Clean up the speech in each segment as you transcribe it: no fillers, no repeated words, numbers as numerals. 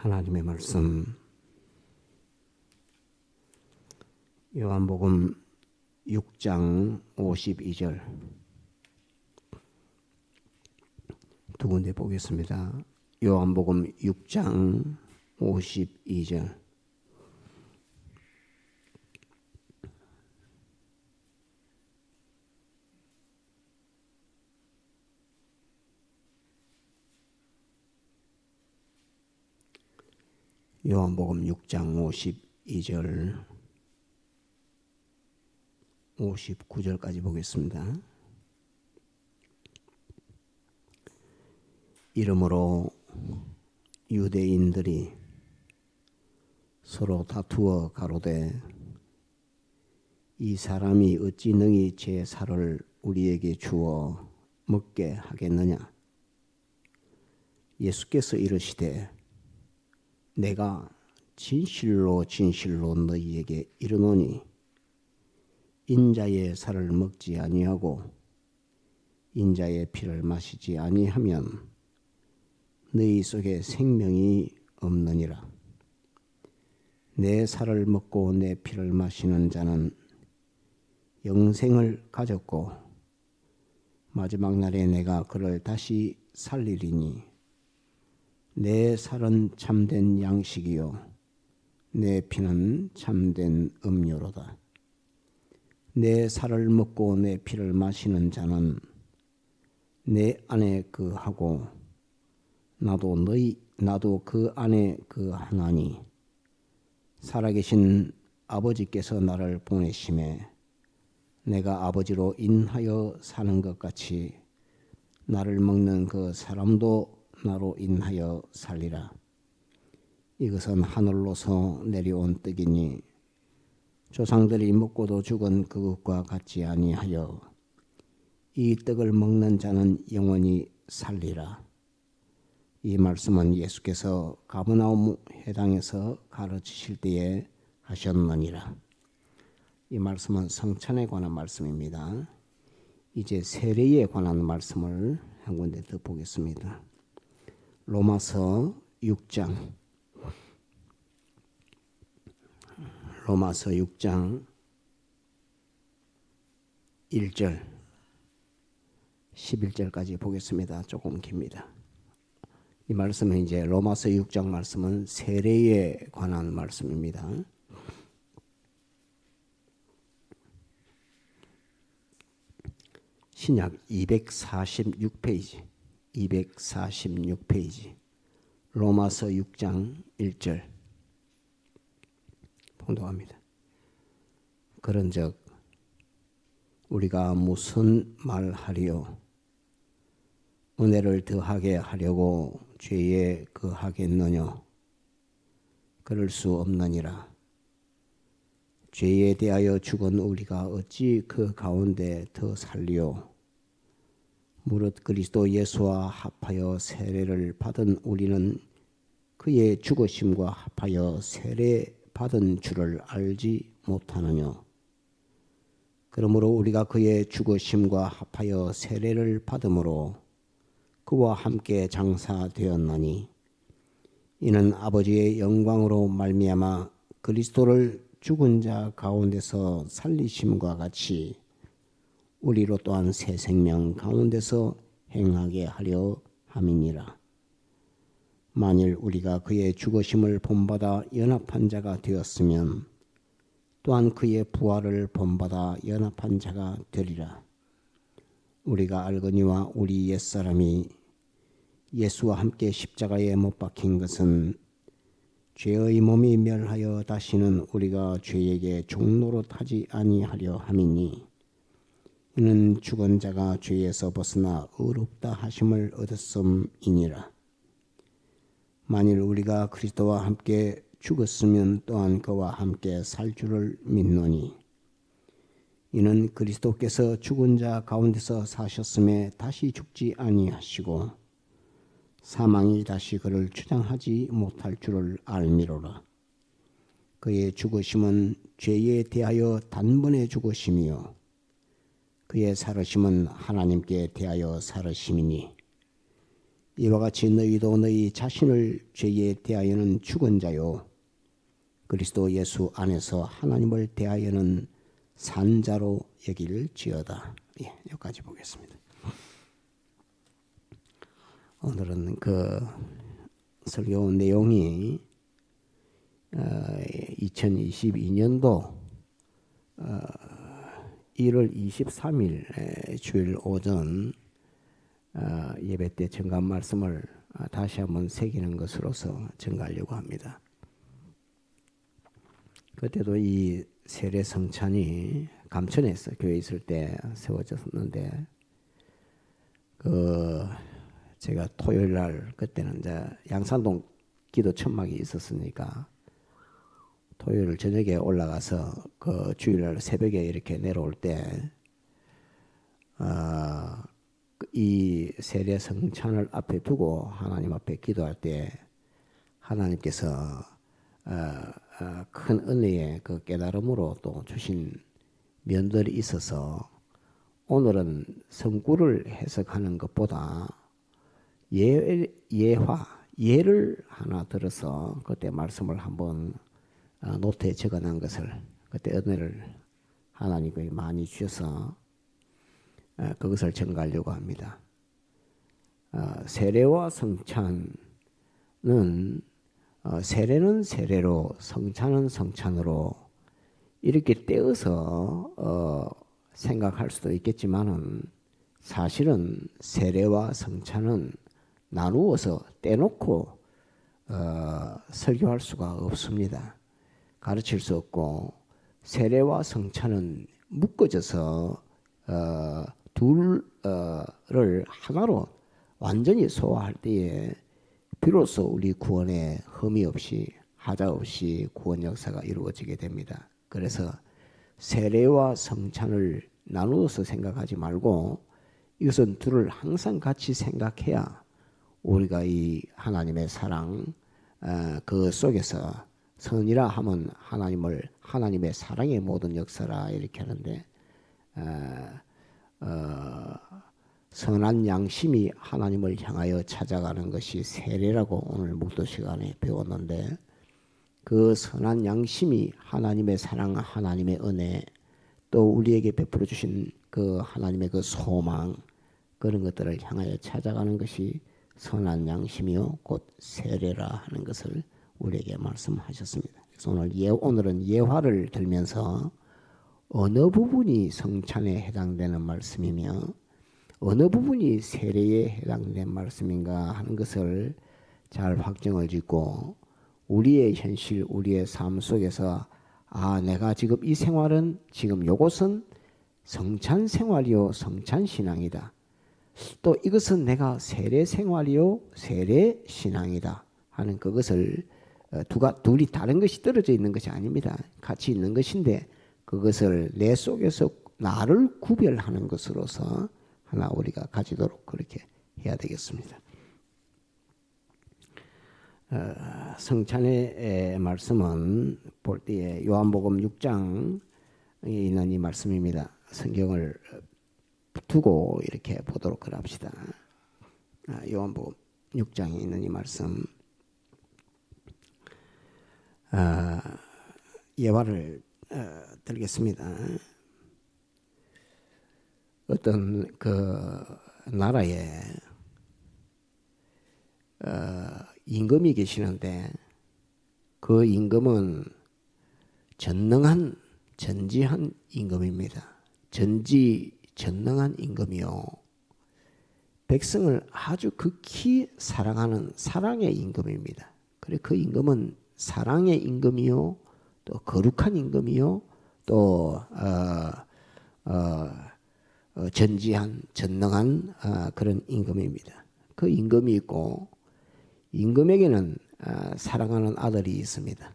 하나님의 말씀 요한복음 6장 52절 두 군데 보겠습니다. 요한복음 6장 52절 요한복음 6장 52절 59절까지 보겠습니다. 이러므로 유대인들이 서로 다투어 가로되 이 사람이 어찌 능히 제 살을 우리에게 주어 먹게 하겠느냐. 예수께서 이르시되 내가 진실로 진실로 너희에게 이르노니 인자의 살을 먹지 아니하고 인자의 피를 마시지 아니하면 너희 속에 생명이 없느니라. 내 살을 먹고 내 피를 마시는 자는 영생을 가졌고 마지막 날에 내가 그를 다시 살리리니 내 살은 참된 양식이요 내 피는 참된 음료로다. 내 살을 먹고 내 피를 마시는 자는 내 안에 거하고 나도 그 안에 거하나니 살아계신 아버지께서 나를 보내심에 내가 아버지로 인하여 사는 것 같이 나를 먹는 그 사람도 나로 인하여 살리라. 이것은 하늘로서 내려온 떡이니 조상들이 먹고도 죽은 그것과 같지 아니하여 이 떡을 먹는 자는 영원히 살리라. 이 말씀은 예수께서 가버나움 회당에서 가르치실 때에 하셨느니라. 이 말씀은 성찬에 관한 말씀입니다. 이제 세례에 관한 말씀을 한 군데 더 보겠습니다. 로마서 6장 1절 11절까지 보겠습니다. 조금 깁니다. 이 말씀은 이제 로마서 6장 말씀은 세례에 관한 말씀입니다. 신약 246페이지 로마서 6장 1절 봉독합니다. 그런즉 우리가 무슨 말하리요? 은혜를 더하게 하려고 죄에 거하겠느냐? 그럴 수 없느니라. 죄에 대하여 죽은 우리가 어찌 그 가운데 더 살리요? 무릇 그리스도 예수와 합하여 세례를 받은 우리는 그의 죽으심과 합하여 세례 받은 줄을 알지 못하느냐. 그러므로 우리가 그의 죽으심과 합하여 세례를 받음으로 그와 함께 장사되었나니 이는 아버지의 영광으로 말미암아 그리스도를 죽은 자 가운데서 살리심과 같이 우리로 또한 새 생명 가운데서 행하게 하려 함이니라. 만일 우리가 그의 죽으심을 본받아 연합한 자가 되었으면 또한 그의 부활을 본받아 연합한 자가 되리라. 우리가 알거니와 우리 옛사람이 예수와 함께 십자가에 못 박힌 것은 죄의 몸이 멸하여 다시는 우리가 죄에게 종노릇하지 아니하려 함이니 이는 죽은 자가 죄에서 벗어나 의롭다 하심을 얻었음이니라. 만일 우리가 그리스도와 함께 죽었으면 또한 그와 함께 살 줄을 믿노니 이는 그리스도께서 죽은 자 가운데서 사셨음에 다시 죽지 아니하시고 사망이 다시 그를 주장하지 못할 줄을 알미로라. 그의 죽으심은 죄에 대하여 단번에 죽으심이요 그의 살으심은 하나님께 대하여 살으심이니 이와 같이 너희도 너희 자신을 죄에 대하여는 죽은 자요 그리스도 예수 안에서 하나님을 대하여는 산 자로 여길지어다. 예, 여기까지 보겠습니다. 오늘은 그 설교 내용이 2022년도 1월 23일 주일 오전 예배 때 증거한 말씀을 다시 한번 새기는 것으로서 증거하려고 합니다. 그때도 이 세례 성찬이 감천에서 교회 있을 때 세워졌었는데 제가 토요일 날 그때는 이제 양산동 기도 천막이 있었으니까 토요일 저녁에 올라가서 그 주일날 새벽에 이렇게 내려올 때 이 세례 성찬을 앞에 두고 하나님 앞에 기도할 때 하나님께서 큰 은혜의 그 깨달음으로 또 주신 면들이 있어서 오늘은 성구를 해석하는 것보다 예를 하나 들어서 그때 말씀을 한번 노트에 적어놓은 것을 그때 은혜를 하나님이 많이 주셔서 그것을 전가하려고 합니다. 세례와 성찬은 세례는 세례로 성찬은 성찬으로 이렇게 떼어서 생각할 수도 있겠지만은 사실은 세례와 성찬은 나누어서 떼놓고 설교할 수가 없습니다. 가르칠 수 없고 세례와 성찬은 묶어져서 둘을 하나로 완전히 소화할 때에 비로소 우리 구원에 흠이 없이 하자 없이 구원 역사가 이루어지게 됩니다. 그래서 세례와 성찬을 나누어서 생각하지 말고 이것은 둘을 항상 같이 생각해야 우리가 이 하나님의 사랑 그 속에서 선이라 하면 하나님의 사랑의 모든 역사라 이렇게 하는데 선한 양심이 하나님을 향하여 찾아가는 것이 세례라고 오늘 묵도 시간에 배웠는데 그 선한 양심이 하나님의 사랑, 하나님의 은혜 또 우리에게 베풀어 주신 그 하나님의 그 소망 그런 것들을 향하여 찾아가는 것이 선한 양심이요 곧 세례라 하는 것을 우리에게 말씀하셨습니다. 그래서 오늘은 예화를 들면서 어느 부분이 성찬에 해당되는 말씀이며 어느 부분이 세례에 해당된 말씀인가 하는 것을 잘 확정을 짓고 우리의 현실, 우리의 삶 속에서 내가 지금 이 생활은 지금 요것은 성찬 생활이요 성찬 신앙이다. 또 이것은 내가 세례 생활이요 세례 신앙이다 하는 그것을 둘이 다른 것이 떨어져 있는 것이 아닙니다. 같이 있는 것인데 그것을 내 속에서 나를 구별하는 것으로서 하나 우리가 가지도록 그렇게 해야 되겠습니다. 성찬의 말씀은 볼 때에 요한복음 6장에 있는 이 말씀입니다. 성경을 두고 이렇게 보도록 합시다. 요한복음 6장에 있는 이 말씀 예화를 들겠습니다. 어떤 그 나라에 임금이 계시는데 그 임금은 전지한 임금입니다. 전능한 임금이요. 백성을 아주 극히 사랑하는 사랑의 임금입니다. 그래 그 임금은 사랑의 임금이요, 또 거룩한 임금이요, 또 전능한 그런 임금입니다. 그 임금이 있고 임금에게는 사랑하는 아들이 있습니다.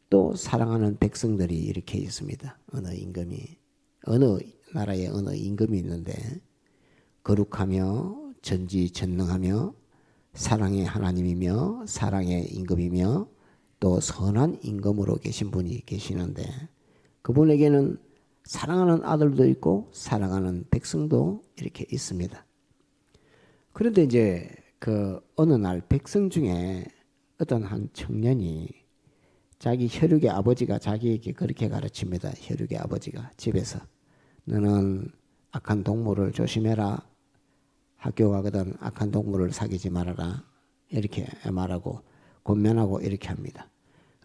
또 사랑하는 백성들이 이렇게 있습니다. 어느 나라에 어느 임금이 있는데 거룩하며 전지전능하며 사랑의 하나님이며 사랑의 임금이며 또 선한 임금으로 계신 분이 계시는데 그분에게는 사랑하는 아들도 있고 사랑하는 백성도 이렇게 있습니다. 그런데 이제 그 어느 날 백성 중에 어떤 한 청년이 자기 혈육의 아버지가 자기에게 그렇게 가르칩니다. 혈육의 아버지가 집에서 너는 악한 동물을 조심해라. 학교 가거든 악한 동물을 사귀지 말아라. 이렇게 말하고 권면하고 이렇게 합니다.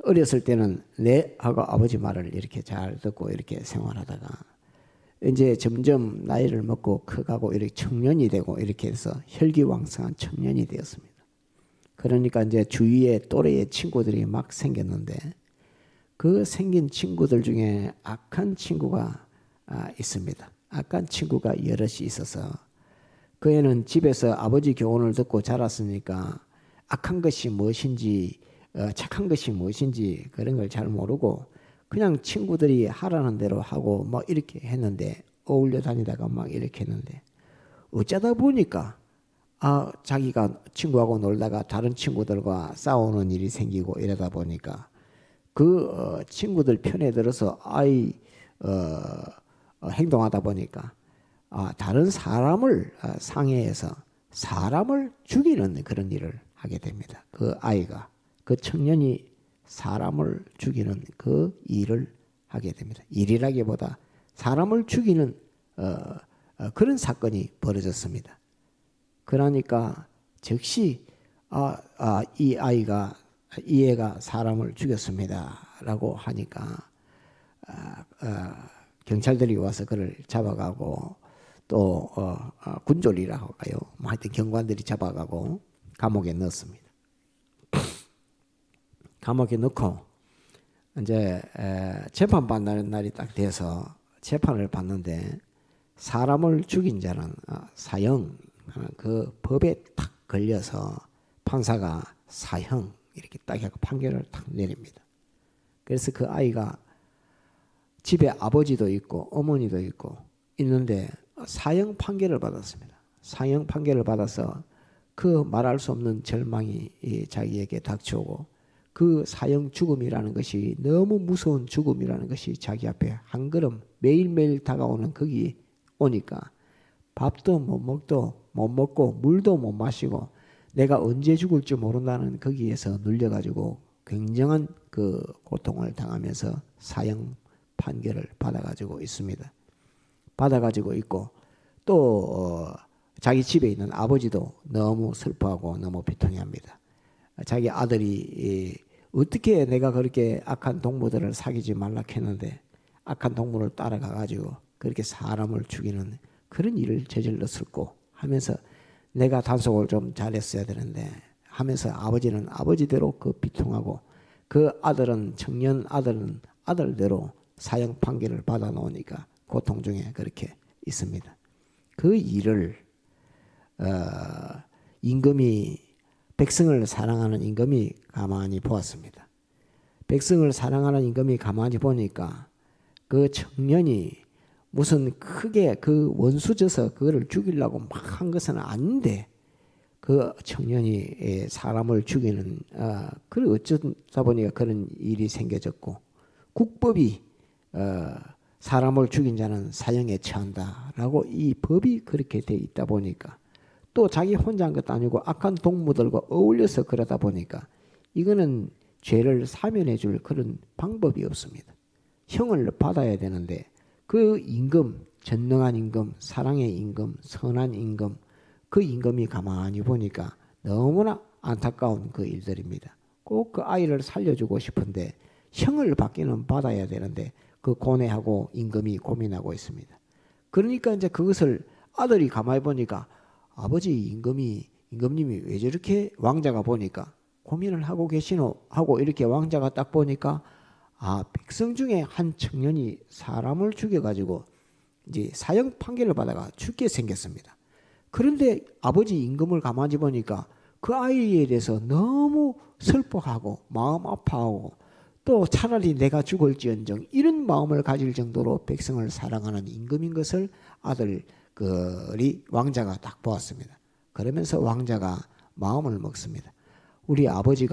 어렸을 때는 네 하고 아버지 말을 이렇게 잘 듣고 이렇게 생활하다가 이제 점점 나이를 먹고 커가고 이렇게 청년이 되고 이렇게 해서 혈기왕성한 청년이 되었습니다. 그러니까 이제 주위에 또래의 친구들이 막 생겼는데 그 생긴 친구들 중에 악한 친구가 있습니다. 악한 친구가 여럿이 있어서 그 애는 집에서 아버지 교훈을 듣고 자랐으니까 악한 것이 무엇인지 착한 것이 무엇인지 그런 걸 잘 모르고 그냥 친구들이 하라는 대로 하고 막 이렇게 했는데 어울려 다니다가 막 이렇게 했는데 어쩌다 보니까 자기가 친구하고 놀다가 다른 친구들과 싸우는 일이 생기고 이러다 보니까 그 친구들 편에 들어서 행동하다 보니까 다른 사람을 상해해서 사람을 죽이는 그런 일을 하게 됩니다. 그 아이가 그 청년이 사람을 죽이는 그 일을 하게 됩니다. 일이라기보다 사람을 죽이는 그런 사건이 벌어졌습니다. 그러니까 즉시 이 애가 사람을 죽였습니다라고 하니까 경찰들이 와서 그를 잡아가고 또 군졸이라고 할까요? 하여튼 경관들이 잡아가고 감옥에 넣었습니다. 감옥에 넣고 이제 재판 받는 날이 딱 돼서 재판을 받는데 사람을 죽인 자는 사형 그 법에 탁 걸려서 판사가 사형 이렇게 딱 하고 판결을 탁 내립니다. 그래서 그 아이가 집에 아버지도 있고 어머니도 있고 있는데 사형 판결을 받았습니다. 사형 판결을 받아서 그 말할 수 없는 절망이 자기에게 닥쳐오고 그 사형 죽음이라는 것이 너무 무서운 죽음이라는 것이 자기 앞에 한 걸음 매일매일 다가오는 거기 오니까 밥도 못 먹고 물도 못 마시고 내가 언제 죽을지 모른다는 거기에서 눌려가지고 굉장한 그 고통을 당하면서 사형 판결을 받아가지고 있습니다. 받아가지고 있고 또 자기 집에 있는 아버지도 너무 슬퍼하고 너무 비통해합니다. 자기 아들이 어떻게 내가 그렇게 악한 동무들을 사귀지 말라 했는데 악한 동무를 따라가가지고 그렇게 사람을 죽이는 그런 일을 저질렀을고 하면서 내가 단속을 좀 잘했어야 되는데 하면서 아버지는 아버지대로 그 비통하고 그 아들은 청년 아들은 아들대로 사형 판결을 받아 놓으니까 고통 중에 그렇게 있습니다. 그 일을 임금이 백성을 사랑하는 임금이 가만히 보았습니다. 백성을 사랑하는 임금이 가만히 보니까 그 청년이 무슨 크게 그 원수져서 그거를 죽이려고 막 한 것은 아닌데 그 청년이 사람을 죽이는 그 어쩌다 보니까 그런 일이 생겨졌고 국법이 사람을 죽인 자는 사형에 처한다라고 이 법이 그렇게 돼 있다 보니까 또 자기 혼자 한 것도 아니고 악한 동무들과 어울려서 그러다 보니까 이거는 죄를 사면해 줄 그런 방법이 없습니다. 형을 받아야 되는데 그 임금, 전능한 임금, 사랑의 임금, 선한 임금, 그 임금이 가만히 보니까 너무나 안타까운 그 일들입니다. 꼭 그 아이를 살려주고 싶은데 형을 받기는 받아야 되는데 그 고뇌하고 임금이 고민하고 있습니다. 그러니까 이제 그것을 아들이 가만히 보니까 아버지 임금님이 왜 저렇게 왕자가 보니까 고민을 하고 계시노 하고 이렇게 왕자가 딱 보니까 백성 중에 한 청년이 사람을 죽여가지고 이제 사형 판결을 받아가 죽게 생겼습니다. 그런데 아버지 임금을 가만히 보니까 그 아이에 대해서 너무 슬퍼하고 마음 아파하고 또 차라리 내가 죽을지언정 이런 마음을 가질 정도로 백성을 사랑하는 임금인 것을 아들이 왕자가 딱 보았습니다. 그러면서 왕자가 마음을 먹습니다. 우리 아버지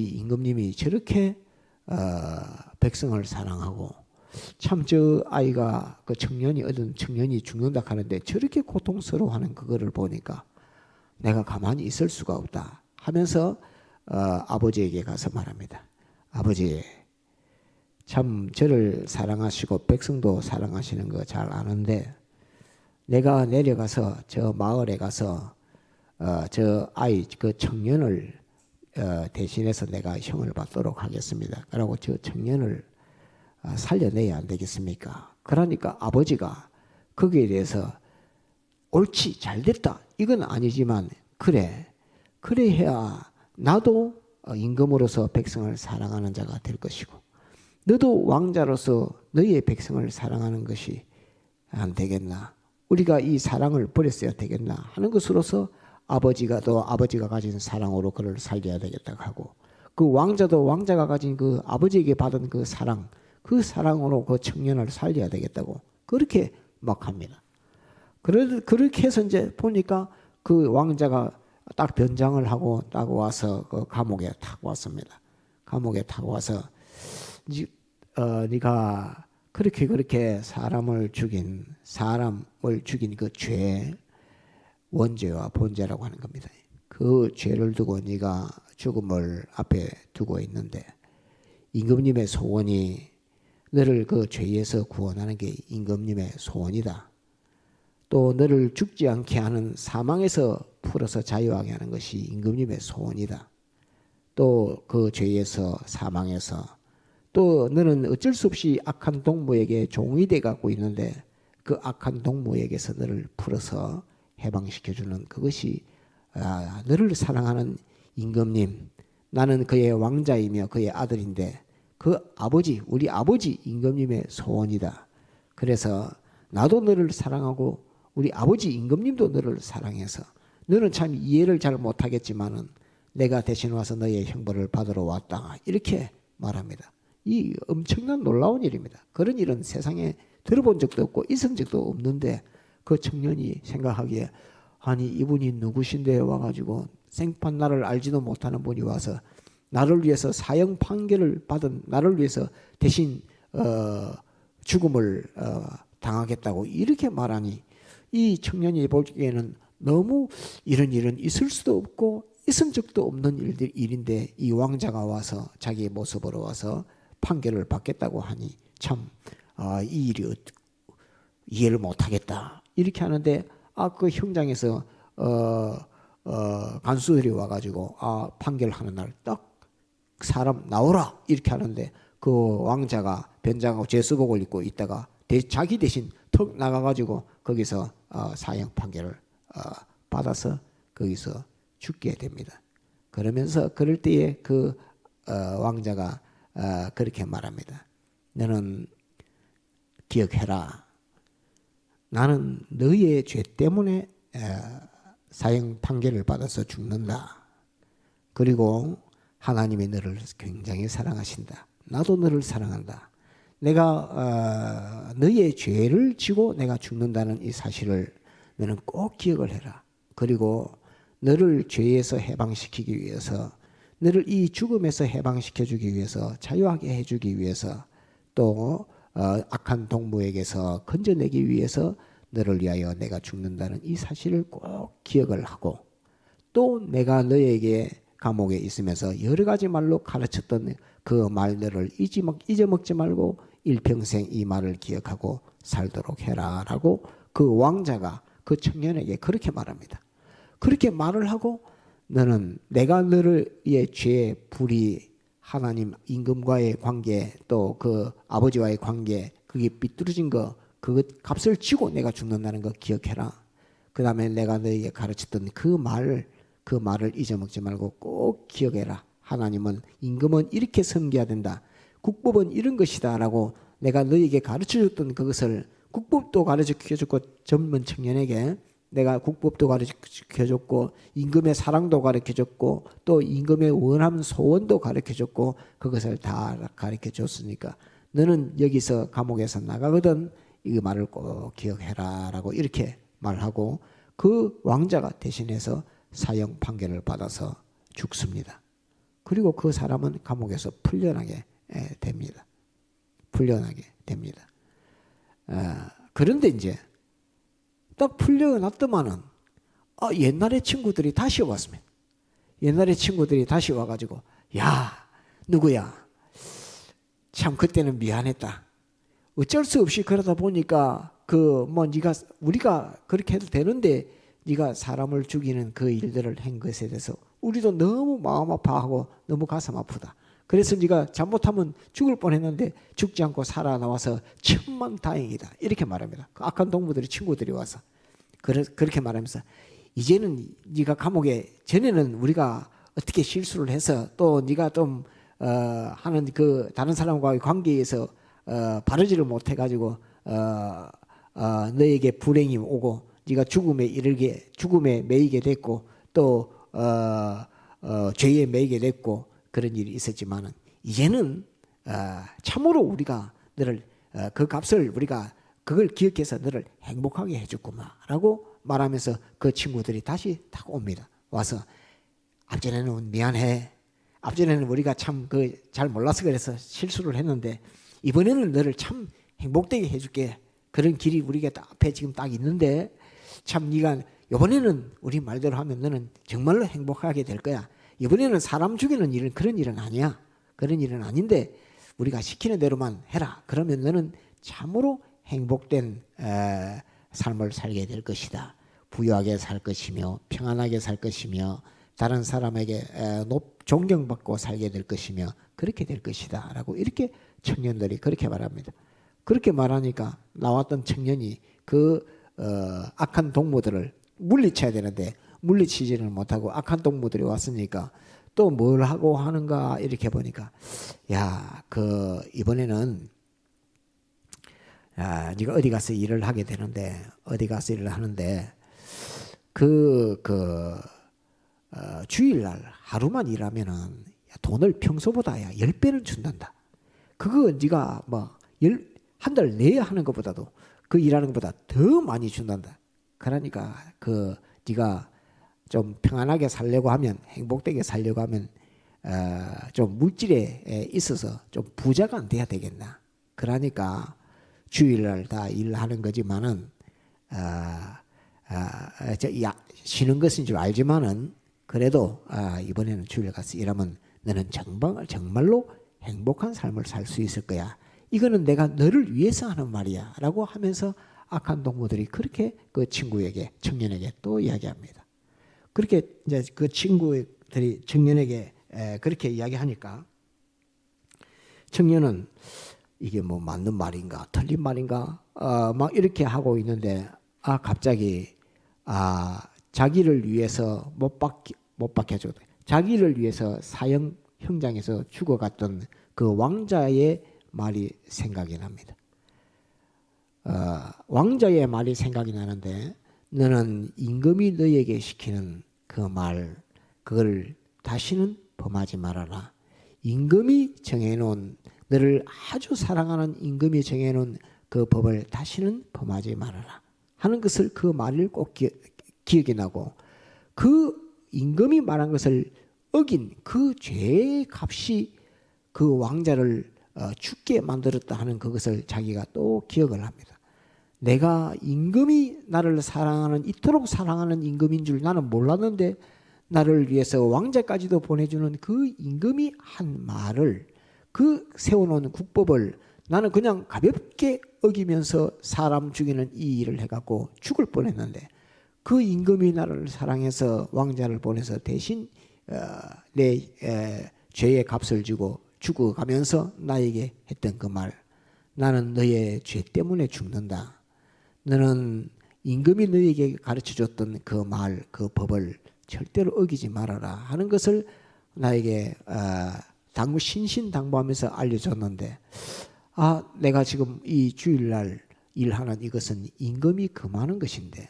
임금님이 저렇게 백성을 사랑하고 참 저 아이가 그 청년이 죽는다 하는데 저렇게 고통스러워하는 그거를 보니까 내가 가만히 있을 수가 없다 하면서 아버지에게 가서 말합니다. 아버지, 참 저를 사랑하시고 백성도 사랑하시는 거 잘 아는데 내가 내려가서 저 마을에 가서 저 아이 그 청년을 대신해서 내가 형을 받도록 하겠습니다. 그러고 저 청년을 살려내야 안 되겠습니까? 그러니까 아버지가 거기에 대해서 옳지 잘됐다 이건 아니지만 그래 해야 나도 임금으로서 백성을 사랑하는 자가 될 것이고 너도 왕자로서 너희의 백성을 사랑하는 것이 안 되겠나? 우리가 이 사랑을 버렸어야 되겠나 하는 것으로서 아버지가 가진 사랑으로 그를 살려야 되겠다고 하고 그 왕자도 왕자가 가진 그 아버지에게 받은 그 사랑으로 그 청년을 살려야 되겠다고 그렇게 막 합니다. 그렇게 해서 이제 보니까 그 왕자가 딱 변장을 하고 딱 와서 그 감옥에 탁 왔습니다. 감옥에 탁 와서 네가 그렇게 사람을 죽인 그 죄, 원죄와 본죄라고 하는 겁니다. 그 죄를 두고 네가 죽음을 앞에 두고 있는데 임금님의 소원이 너를 그 죄에서 구원하는 게 임금님의 소원이다. 또 너를 죽지 않게 하는 사망에서 풀어서 자유하게 하는 것이 임금님의 소원이다. 또 그 죄에서 사망해서 또 너는 어쩔 수 없이 악한 동무에게 종이 돼 갖고 있는데 그 악한 동무에게서 너를 풀어서 해방시켜주는 그것이 너를 사랑하는 임금님, 나는 그의 왕자이며 그의 아들인데 그 우리 아버지 임금님의 소원이다. 그래서 나도 너를 사랑하고 우리 아버지 임금님도 너를 사랑해서 너는 참 이해를 잘 못하겠지만은 내가 대신 와서 너의 형벌을 받으러 왔다. 이렇게 말합니다. 이 엄청난 놀라운 일입니다. 그런 일은 세상에 들어본 적도 없고 있은 적도 없는데 그 청년이 생각하기에 아니 이분이 누구신데 와가지고 생판 나를 알지도 못하는 분이 와서 나를 위해서 사형 판결을 받은 나를 위해서 대신 죽음을 당하겠다고 이렇게 말하니 이 청년이 보기에는 너무 이런 일은 있을 수도 없고 있은 적도 없는 일인데 이 왕자가 와서 자기의 모습으로 와서 판결을 받겠다고 하니 참 이 일이 이해를 못하겠다 이렇게 하는데 그 형장에서 간수들이 와가지고 판결하는 날 딱 사람 나오라 이렇게 하는데 그 왕자가 변장하고 제수복을 입고 있다가 자기 대신 턱 나가가지고 거기서 사형 판결을 받아서 거기서 죽게 됩니다. 그러면서 그럴 때에 그 왕자가 그렇게 말합니다. 너는 기억해라. 나는 너희의 죄 때문에 사형 판결을 받아서 죽는다. 그리고 하나님이 너를 굉장히 사랑하신다. 나도 너를 사랑한다. 내가 너희의 죄를 지고 내가 죽는다는 이 사실을 너는 꼭 기억을 해라. 그리고 너를 죄에서 해방시키기 위해서 너를 이 죽음에서 해방시켜주기 위해서 자유하게 해주기 위해서 또 악한 동무에게서 건져내기 위해서 너를 위하여 내가 죽는다는 이 사실을 꼭 기억을 하고 또 내가 너에게 감옥에 있으면서 여러 가지 말로 가르쳤던 그 말들을 잊어먹지 말고 일평생 이 말을 기억하고 살도록 해라 라고 그 왕자가 그 청년에게 그렇게 말합니다. 그렇게 말을 하고 너는 내가 너의 죄, 불의, 하나님 임금과의 관계 또 그 아버지와의 관계 그게 삐뚤어진 거 그 값을 치고 내가 죽는다는 거 기억해라. 그 다음에 내가 너에게 가르쳤던 그 말을 잊어먹지 말고 꼭 기억해라. 하나님은 임금은 이렇게 섬겨야 된다. 국법은 이런 것이다 라고 내가 너에게 가르쳐줬던 그것을 국법도 가르쳐줬고 젊은 청년에게 내가 국법도 가르쳐줬고 임금의 사랑도 가르쳐줬고 또 임금의 원하는 소원도 가르쳐줬고 그것을 다 가르쳐줬으니까 너는 여기서 감옥에서 나가거든 이 말을 꼭 기억해라 라고 이렇게 말하고 그 왕자가 대신해서 사형 판결을 받아서 죽습니다. 그리고 그 사람은 감옥에서 풀려나게 됩니다. 풀려나게 됩니다. 그런데 이제 딱 풀려났더만은 옛날에 친구들이 다시 왔습니다. 옛날에 친구들이 다시 와가지고 야 누구야 참 그때는 미안했다. 어쩔 수 없이 그러다 보니까 그 뭐 네가 우리가 그렇게 해도 되는데 네가 사람을 죽이는 그 일들을 한 것에 대해서 우리도 너무 마음 아파하고 너무 가슴 아프다. 그래서 네가 잘못하면 죽을 뻔했는데 죽지 않고 살아나와서 천만다행이다. 이렇게 말합니다. 그 악한 동무들이 친구들이 와서 그렇게 말하면서 이제는 네가 감옥에 전에는 우리가 어떻게 실수를 해서 또 네가 좀 하는 그 다른 사람과의 관계에서 바르지를 못해 가지고 너에게 불행이 오고 네가 죽음에 매이게 됐고 또 죄에 매이게 됐고 그런 일이 있었지만은 이제는 참으로 우리가 너를 그 값을 우리가 그걸 기억해서 너를 행복하게 해줬구나라고 말하면서 그 친구들이 다시 딱 옵니다. 와서 앞전에는 미안해. 앞전에는 우리가 참 그 잘 몰라서 그래서 실수를 했는데 이번에는 너를 참 행복되게 해줄게. 그런 길이 우리가 앞에 지금 딱 있는데 참 네가 이번에는 우리 말대로 하면 너는 정말로 행복하게 될 거야. 이번에는 사람 죽이는 일은 그런 일은 아니야. 그런 일은 아닌데 우리가 시키는 대로만 해라. 그러면 너는 참으로 행복된 삶을 살게 될 것이다. 부유하게 살 것이며 평안하게 살 것이며 다른 사람에게 존경받고 살게 될 것이며 그렇게 될 것이다 라고 이렇게 청년들이 그렇게 말합니다. 그렇게 말하니까 나왔던 청년이 그 악한 동무들을 물리쳐야 되는데 물리치지는 못하고 악한 동무들이 왔으니까 또 뭘 하고 하는가 이렇게 보니까 야, 그 이번에는 네가 어디 가서 일을 하게 되는데 어디 가서 일을 하는데 주일날 하루만 일하면은 돈을 평소보다 10배는 준단다. 그거 네가 뭐 한 달 내에 하는 것보다도 그 일하는 것보다 더 많이 준단다. 그러니까 그 네가 좀 평안하게 살려고 하면 행복되게 살려고 하면 좀 물질에 있어서 좀 부자가 안 돼야 되겠나. 그러니까 주일날 다 일하는 거지만은 쉬는 것인 줄 알지만은 그래도 이번에는 주일 가서 일하면 너는 정말로 행복한 삶을 살 수 있을 거야. 이거는 내가 너를 위해서 하는 말이야 라고 하면서 악한 동무들이 그렇게 그 친구에게 청년에게 또 이야기합니다. 그렇게 이제 그 친구들이 청년에게 그렇게 이야기하니까 청년은 이게 뭐 맞는 말인가 틀린 말인가 막 이렇게 하고 있는데 갑자기 자기를 위해서 못 박혀줘. 자기를 위해서 사형 현장에서 죽어갔던 그 왕자의 말이 생각이 납니다. 왕자의 말이 생각이 나는데 너는 임금이 너에게 시키는 그 말 그걸 다시는 범하지 말아라. 임금이 정해놓은 너를 아주 사랑하는 임금이 정해놓은 그 법을 다시는 범하지 말아라 하는 것을 그 말을 꼭 기억이 나고 그 임금이 말한 것을 어긴 그 죄의 값이 그 왕자를 죽게 만들었다 하는 그것을 자기가 또 기억을 합니다. 내가 임금이 나를 사랑하는 이토록 사랑하는 임금인 줄 나는 몰랐는데 나를 위해서 왕자까지도 보내주는 그 임금이 한 말을 그 세워놓은 국법을 나는 그냥 가볍게 어기면서 사람 죽이는 이 일을 해갖고 죽을 뻔했는데 그 임금이 나를 사랑해서 왕자를 보내서 대신 내 죄의 값을 주고 죽어가면서 나에게 했던 그 말 나는 너의 죄 때문에 죽는다. 너는 임금이 너에게 가르쳐줬던 그 말, 그 법을 절대로 어기지 말아라 하는 것을 나에게 신신당부하면서 알려줬는데 내가 지금 이 주일날 일하는 이것은 임금이 금하는 것인데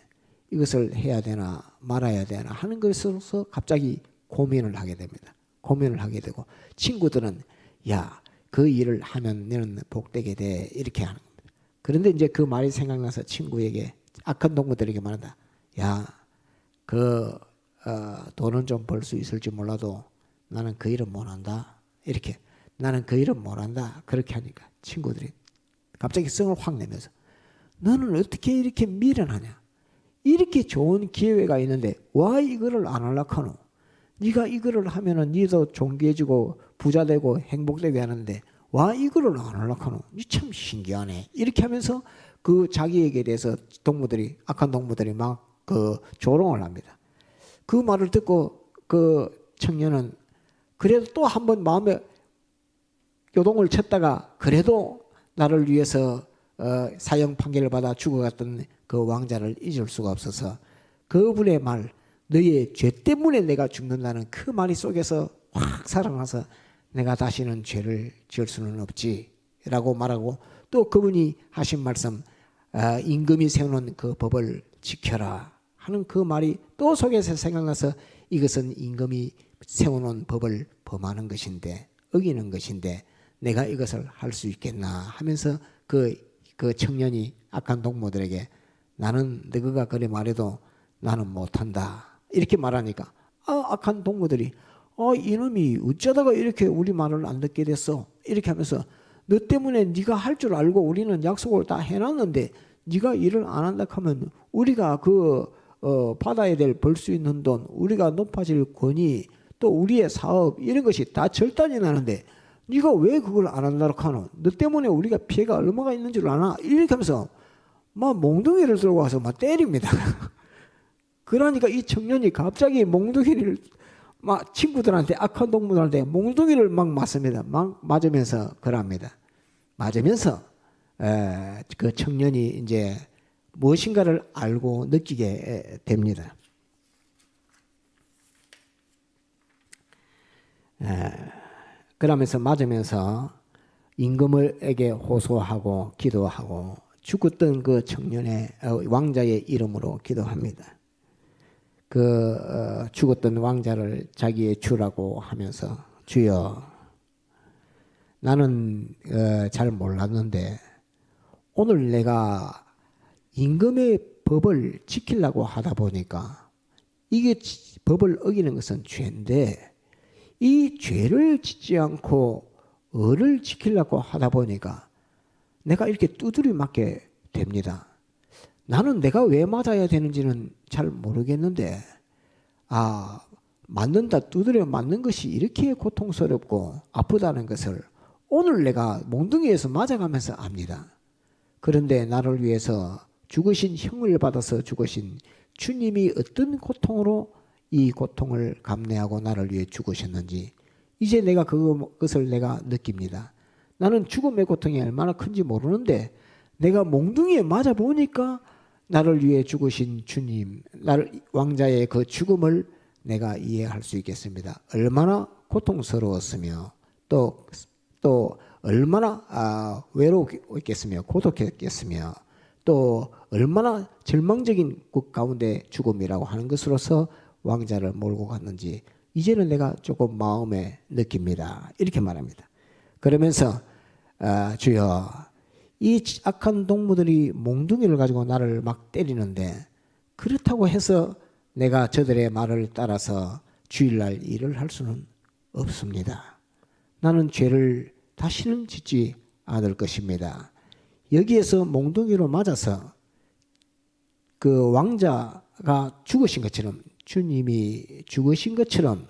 이것을 해야 되나 말아야 되나 하는 것으로서 갑자기 고민을 하게 됩니다. 고민을 하게 되고 친구들은 그 일을 하면 너는 복되게 돼 이렇게 하는 겁니다. 그런데 이제 그 말이 생각나서 친구에게 악한 동무들에게 말한다. 돈은 좀 벌 수 있을지 몰라도 나는 그 일은 못한다. 이렇게 나는 그 일은 못한다. 그렇게 하니까 친구들이 갑자기 성을 확 내면서 너는 어떻게 이렇게 미련하냐. 이렇게 좋은 기회가 있는데 와 이거를 안 하려고 하노? 네가 이거를 하면은 니도 존귀해지고 부자 되고 행복되게 하는데 와 이거를 안 하려고 하노? 니 참 신기하네. 이렇게 하면서 그 자기에게 대해서 동무들이 악한 동무들이 막 그 조롱을 합니다. 그 말을 듣고 그 청년은 그래도 또 한 번 마음에 요동을 쳤다가 그래도 나를 위해서 사형 판결을 받아 죽어갔던 그 왕자를 잊을 수가 없어서 그분의 말, 너의 죄 때문에 내가 죽는다는 그 말이 속에서 확 살아나서 내가 다시는 죄를 지을 수는 없지 라고 말하고 또 그분이 하신 말씀, 임금이 세우는 그 법을 지켜라 하는 그 말이 또 속에서 생각나서 이것은 임금이 세워놓은 법을 범하는 것인데 어기는 것인데 내가 이것을 할 수 있겠나 하면서 그 청년이 악한 동무들에게 나는 너가 그래 말해도 나는 못한다 이렇게 말하니까 악한 동무들이 이놈이 어쩌다가 이렇게 우리 말을 안 듣게 됐어 이렇게 하면서 너 때문에 네가 할 줄 알고 우리는 약속을 다 해놨는데 네가 일을 안 한다 하면 우리가 받아야 될 벌 수 있는 돈 우리가 높아질 권위 또 우리의 사업 이런 것이 다 절단이 나는데 네가 왜 그걸 안 한다고 하노? 너 때문에 우리가 피해가 얼마가 있는 줄 아나? 이렇게 하면서 막 몽둥이를 들고 와서 막 때립니다. 그러니까 이 청년이 갑자기 몽둥이를 막 친구들한테 악한 동무들한테 몽둥이를 막 맞습니다. 막 맞으면서 그럽니다. 맞으면서 그 청년이 이제 무엇인가를 알고 느끼게 됩니다. 그러면서 맞으면서 임금에게 호소하고 기도하고 죽었던 그 청년의 왕자의 이름으로 기도합니다. 죽었던 왕자를 자기의 주라고 하면서 주여 나는 잘 몰랐는데 오늘 내가 임금의 법을 지키려고 하다 보니까 이게 법을 어기는 것은 죄인데 이 죄를 짓지 않고 을을 지키려고 하다 보니까 내가 이렇게 두드려 맞게 됩니다. 나는 내가 왜 맞아야 되는지는 잘 모르겠는데 맞는다 두드려 맞는 것이 이렇게 고통스럽고 아프다는 것을 오늘 내가 몽둥이에서 맞아가면서 압니다. 그런데 나를 위해서 죽으신 형을 받아서 죽으신 주님이 어떤 고통으로 이 고통을 감내하고 나를 위해 죽으셨는지 이제 내가 그것을 내가 느낍니다. 나는 죽음의 고통이 얼마나 큰지 모르는데 내가 몽둥이에 맞아 보니까 나를 위해 죽으신 주님, 나를 왕자의 그 죽음을 내가 이해할 수 있겠습니다. 얼마나 고통스러웠으며 또 얼마나 외로웠겠으며 고독했겠으며 또 얼마나 절망적인 것 가운데 죽음이라고 하는 것으로서 왕자를 몰고 갔는지 이제는 내가 조금 마음에 느낍니다. 이렇게 말합니다. 그러면서 주여 이 악한 동무들이 몽둥이를 가지고 나를 막 때리는데 그렇다고 해서 내가 저들의 말을 따라서 주일날 일을 할 수는 없습니다. 나는 죄를 다시는 짓지 않을 것입니다. 여기에서 몽둥이로 맞아서 그 왕자가 죽으신 것처럼 주님이 죽으신 것처럼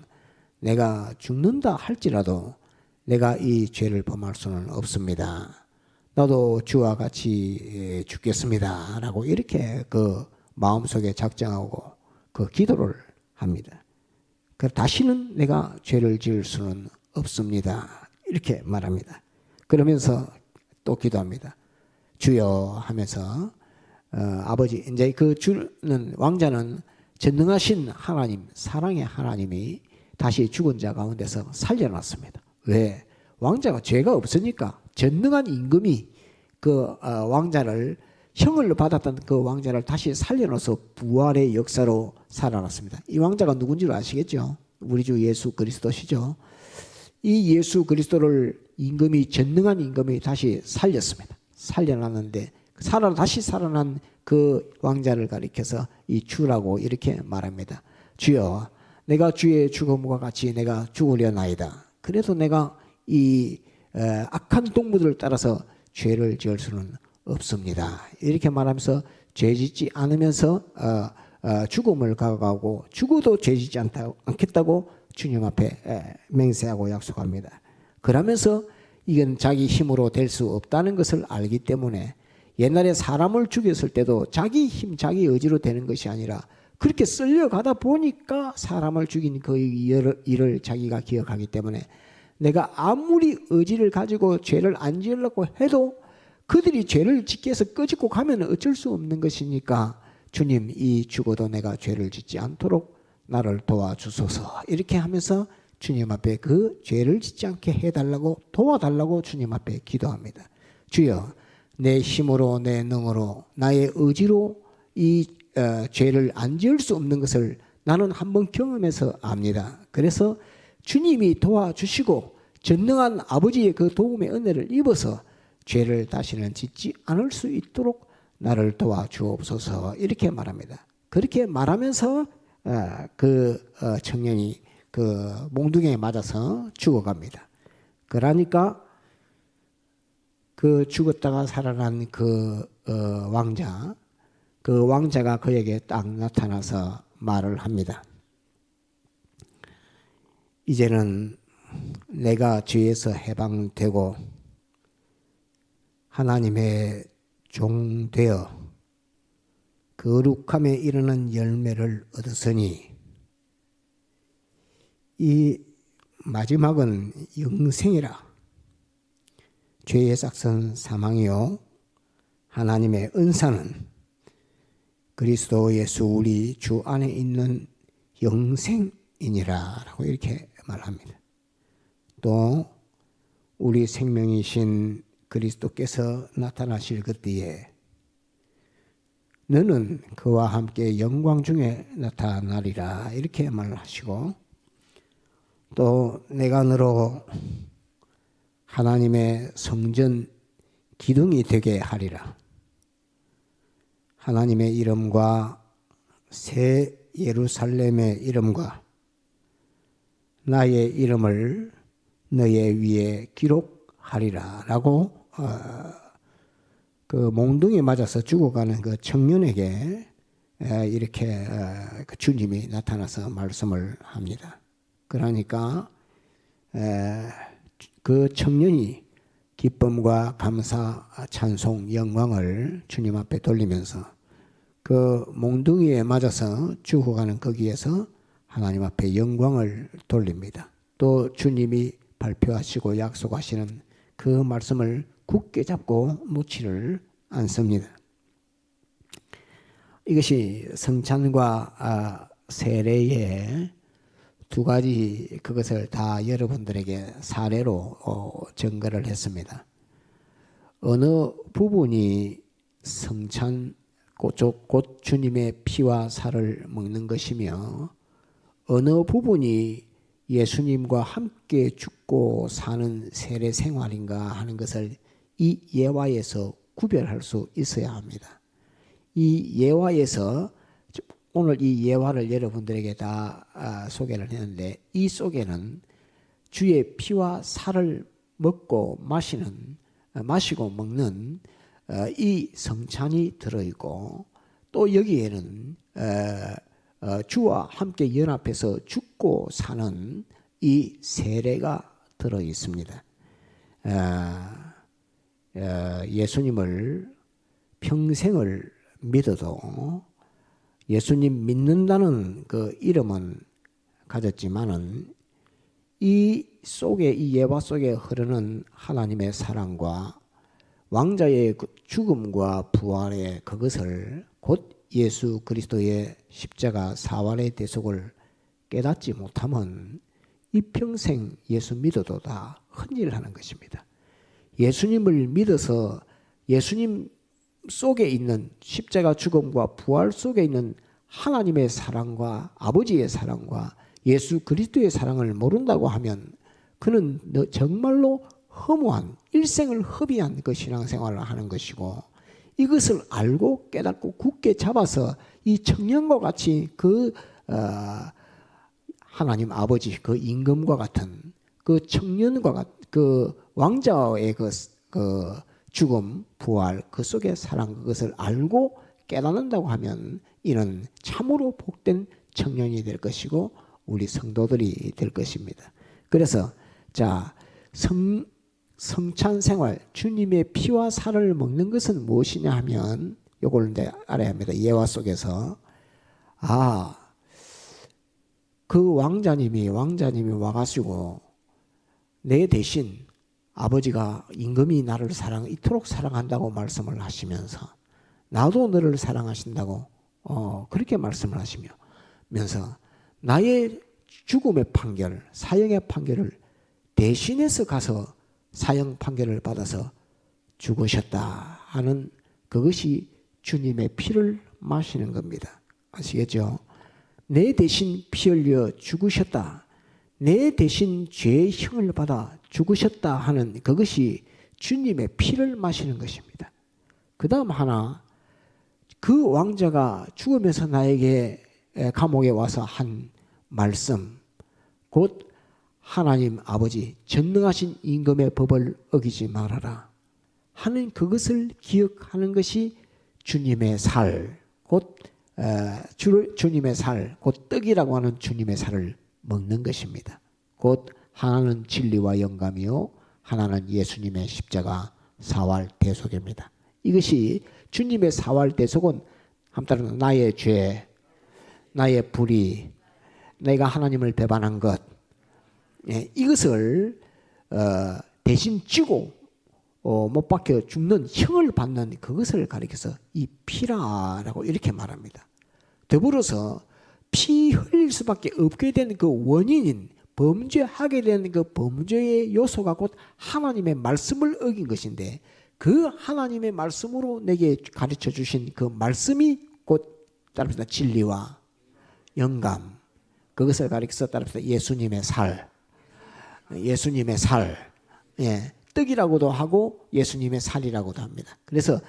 내가 죽는다 할지라도 내가 이 죄를 범할 수는 없습니다. 나도 주와 같이 죽겠습니다. 라고 이렇게 그 마음속에 작정하고 그 기도를 합니다. 다시는 내가 죄를 지을 수는 없습니다. 이렇게 말합니다. 그러면서 또 기도합니다. 주여 하면서 아버지 이제 그 주는 왕자는 전능하신 하나님 사랑의 하나님이 다시 죽은 자 가운데서 살려놨습니다. 왜? 왕자가 죄가 없으니까 전능한 임금이 그 왕자를 형을 받았던 그 왕자를 다시 살려놔서 부활의 역사로 살아났습니다. 이 왕자가 누군지 아시겠죠? 우리 주 예수 그리스도시죠. 이 예수 그리스도를 전능한 임금이 다시 살렸습니다. 살려놨는데 다시 살아난 그 왕자를 가리켜서 이 주라고 이렇게 말합니다. 주여 내가 주의 죽음과 같이 내가 죽으려나이다. 그래도 내가 이 악한 동무들을 따라서 죄를 지을 수는 없습니다. 이렇게 말하면서 죄짓지 않으면서 죽음을 가가고 죽어도 죄짓지 않겠다고 주님 앞에 맹세하고 약속합니다. 그러면서 이건 자기 힘으로 될 수 없다는 것을 알기 때문에 옛날에 사람을 죽였을 때도 자기 힘, 자기 의지로 되는 것이 아니라 그렇게 쓸려가다 보니까 사람을 죽인 그 일을 자기가 기억하기 때문에 내가 아무리 의지를 가지고 죄를 안 지으려고 해도 그들이 죄를 짓기 위해서 끄집고 가면 어쩔 수 없는 것이니까 주님, 이 죽어도 내가 죄를 짓지 않도록 나를 도와주소서. 이렇게 하면서 주님 앞에 그 죄를 짓지 않게 해달라고, 도와달라고 주님 앞에 기도합니다. 주여, 내 힘으로, 내 능으로, 나의 의지로 이 죄를 안 지을 수 없는 것을 나는 한번 경험해서 압니다. 그래서 주님이 도와주시고 전능한 아버지의 그 도움의 은혜를 입어서 죄를 다시는 짓지 않을 수 있도록 나를 도와주옵소서. 이렇게 말합니다. 그렇게 말하면서 그 청년이 그 몽둥이에 맞아서 죽어갑니다. 그러니까 그 죽었다가 살아난 그 왕자, 그 왕자가 그에게 딱 나타나서 말을 합니다. 이제는 내가 죄에서 해방되고 하나님의 종 되어 거룩함에 이르는 열매를 얻었으니 이 마지막은 영생이라. 죄의 삭선 사망이요 하나님의 은사는 그리스도 예수 우리 주 안에 있는 영생이니라 라고 이렇게 말합니다. 또 우리 생명이신 그리스도께서 나타나실 그때에 너는 그와 함께 영광 중에 나타나리라 이렇게 말하시고, 또 내가 너로 하나님의 성전 기둥이 되게 하리라. 하나님의 이름과 새 예루살렘의 이름과 나의 이름을 너의 위에 기록하리라 라고 그 몽둥이 맞아서 죽어가는 그 청년에게 이렇게 그 주님이 나타나서 말씀을 합니다. 그러니까 그 청년이 기쁨과 감사, 찬송, 영광을 주님 앞에 돌리면서 그 몽둥이에 맞아서 죽어가는 거기에서 하나님 앞에 영광을 돌립니다. 또 주님이 발표하시고 약속하시는 그 말씀을 굳게 잡고 놓지를 않습니다. 이것이 성찬과 세례의 두 가지 그것을 다 여러분들에게 사례로 증거를 했습니다. 어느 부분이 성찬 곧 주님의 피와 살을 먹는 것이며 어느 부분이 예수님과 함께 죽고 사는 세례 생활인가 하는 것을 이 예화에서 구별할 수 있어야 합니다. 이 예화에서 오늘 이 예화를 여러분들에게 다 소개를 했는데 이 속에는 주의 피와 살을 먹고 마시고 먹는 이 성찬이 들어있고, 또 여기에는 주와 함께 연합해서 죽고 사는 이 세례가 들어있습니다. 예수님을 평생을 믿어도 예수님 믿는다는 그 이름은 가졌지만은 이 속에, 이 예화 속에 흐르는 하나님의 사랑과 왕자의 죽음과 부활의 그것을 곧 예수 그리스도의 십자가 사활의 대속을 깨닫지 못하면 이 평생 예수 믿어도 다 헛일하는 것입니다. 예수님을 믿어서 예수님 속에 있는 십자가 죽음과 부활 속에 있는 하나님의 사랑과 아버지의 사랑과 예수 그리스도의 사랑을 모른다고 하면 그는 정말로 허무한 일생을 허비한 그 신앙생활을 하는 것이고, 이것을 알고 깨닫고 굳게 잡아서 이 청년과 같이 그 하나님 아버지 그 임금과 같은 그 청년과 그 왕자의 그 죽음, 부활, 그 속의 사랑, 그것을 알고 깨닫는다고 하면 이는 참으로 복된 청년이 될 것이고 우리 성도들이 될 것입니다. 그래서 자, 성찬 생활, 주님의 피와 살을 먹는 것은 무엇이냐 하면 요걸 이제 알아야 합니다. 예화 속에서 그 왕자님이 와가지고 내 대신 아버지가 임금이 나를 이토록 사랑한다고 말씀을 하시면서 나도 너를 사랑하신다고 그렇게 말씀을 하시면서 나의 죽음의 판결, 사형의 판결을 대신해서 가서 사형 판결을 받아서 죽으셨다 하는 그것이 주님의 피를 마시는 겁니다. 아시겠죠? 내 대신 피 흘려 죽으셨다. 내 대신 죄의 형을 받아 죽으셨다 하는 그것이 주님의 피를 마시는 것입니다. 그 다음 하나, 그 왕자가 죽으면서 나에게 감옥에 와서 한 말씀, 곧 하나님 아버지 전능하신 임금의 법을 어기지 말아라 하는 그것을 기억하는 것이 주님의 살, 곧 주님의 살, 곧 떡이라고 하는 주님의 살을 먹는 것입니다. 곧 하나는 진리와 영감이요 하나는 예수님의 십자가 사활 대속입니다. 이것이 주님의 사활 대속은 한따라 나의 죄, 나의 불의, 내가 하나님을 배반한 것, 이것을 대신 지고 못 박혀 죽는 형을 받는 그것을 가리켜서 이 피라라고 이렇게 말합니다. 더불어서 피 흘릴 수밖에 없게 된 그 원인인 범죄하게 된 그 범죄의 요소가 곧 하나님의 말씀을 어긴 것인데 그 하나님의 말씀으로 내게 가르쳐 주신 그 말씀이 곧 따라서 진리와 영감, 그것을 가리켜서 따라서 예수님의 살, 떡이라고도 하고 예수님의 살이라고도 합니다. 그래서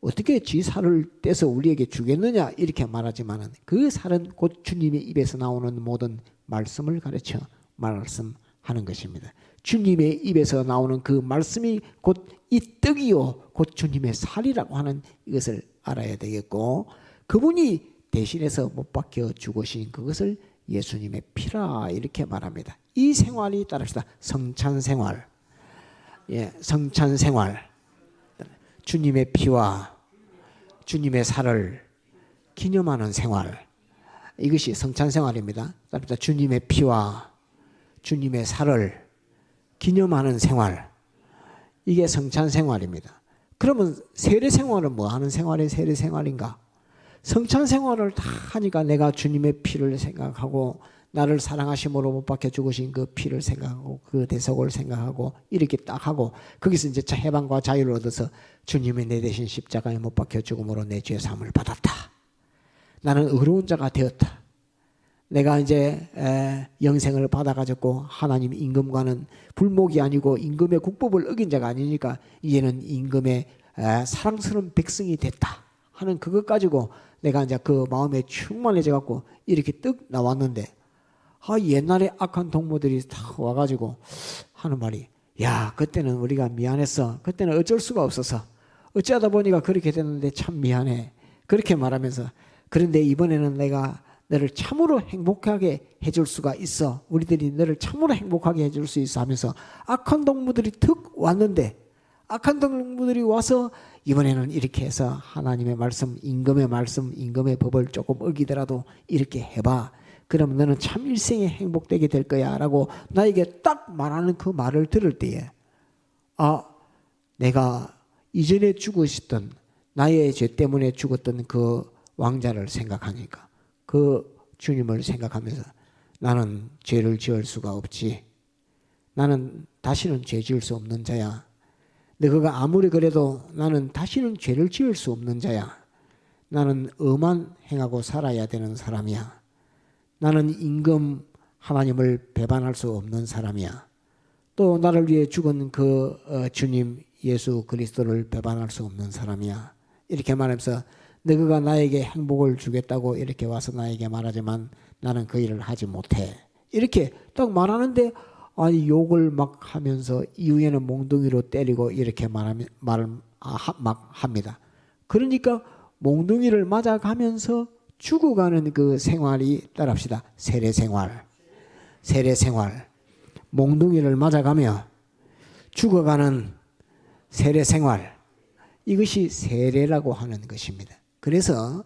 어떻게 지 살을 떼서 우리에게 주겠느냐 이렇게 말하지만은 그 살은 곧 주님의 입에서 나오는 모든 말씀을 가르쳐 말씀하는 것입니다. 주님의 입에서 나오는 그 말씀이 곧 이 떡이요 곧 주님의 살이라고 하는 이것을 알아야 되겠고, 그분이 대신해서 못 박혀 죽으신 그것을 예수님의 피라 이렇게 말합니다. 이 생활이 따라서 성찬 생활, 성찬 생활, 주님의 피와 주님의 살을 기념하는 생활, 이것이 성찬 생활입니다. 따라서 주님의 피와 주님의 살을 기념하는 생활, 이게 성찬 생활입니다. 그러면 세례 생활은 뭐 하는 생활이 세례 생활인가? 성찬 생활을 다 하니까 내가 주님의 피를 생각하고 나를 사랑하심으로 못 박혀 죽으신 그 피를 생각하고 그 대속을 생각하고 이렇게 딱 하고 거기서 이제 해방과 자유를 얻어서 주님이 내 대신 십자가에 못 박혀 죽음으로 내 죄 사함을 받았다. 나는 의로운 자가 되었다. 내가 이제 영생을 받아가지고 하나님 임금과는 불목이 아니고 임금의 국법을 어긴 자가 아니니까 이제는 임금의 사랑스러운 백성이 됐다 하는 그것 가지고 내가 이제 그 마음에 충만해져 갖고 이렇게 떡 나왔는데, 옛날에 악한 동무들이 다 와가지고 하는 말이, 야 그때는 우리가 미안했어. 그때는 어쩔 수가 없어서 어찌하다 보니까 그렇게 됐는데 참 미안해. 그렇게 말하면서, 그런데 이번에는 내가 너를 참으로 행복하게 해줄 수가 있어. 우리들이 너를 참으로 행복하게 해줄 수 있어 하면서 악한 동무들이 툭 왔는데, 악한 동무들이 와서 이번에는 이렇게 해서 하나님의 말씀, 임금의 법을 조금 어기더라도 이렇게 해봐. 그러면 너는 참 일생에 행복되게 될 거야 라고 나에게 딱 말하는 그 말을 들을 때에, 내가 이전에 죽으셨던 나의 죄 때문에 죽었던 그 왕자를 생각하니까, 그 주님을 생각하면서 나는 죄를 지을 수가 없지. 나는 다시는 죄 지을 수 없는 자야. 너가 아무리 그래도 나는 다시는 죄를 지을 수 없는 자야. 나는 엄한 행하고 살아야 되는 사람이야. 나는 임금 하나님을 배반할 수 없는 사람이야. 또 나를 위해 죽은 그 주님 예수 그리스도를 배반할 수 없는 사람이야. 이렇게 말하면서 너가 나에게 행복을 주겠다고 이렇게 와서 나에게 말하지만 나는 그 일을 하지 못해. 이렇게 딱 말하는데, 욕을 막 하면서 이후에는 몽둥이로 때리고 이렇게 말을 막 합니다. 그러니까 몽둥이를 맞아가면서 죽어가는 그 생활이 따라합시다. 세례생활. 세례생활. 몽둥이를 맞아가며 죽어가는 세례생활. 이것이 세례라고 하는 것입니다. 그래서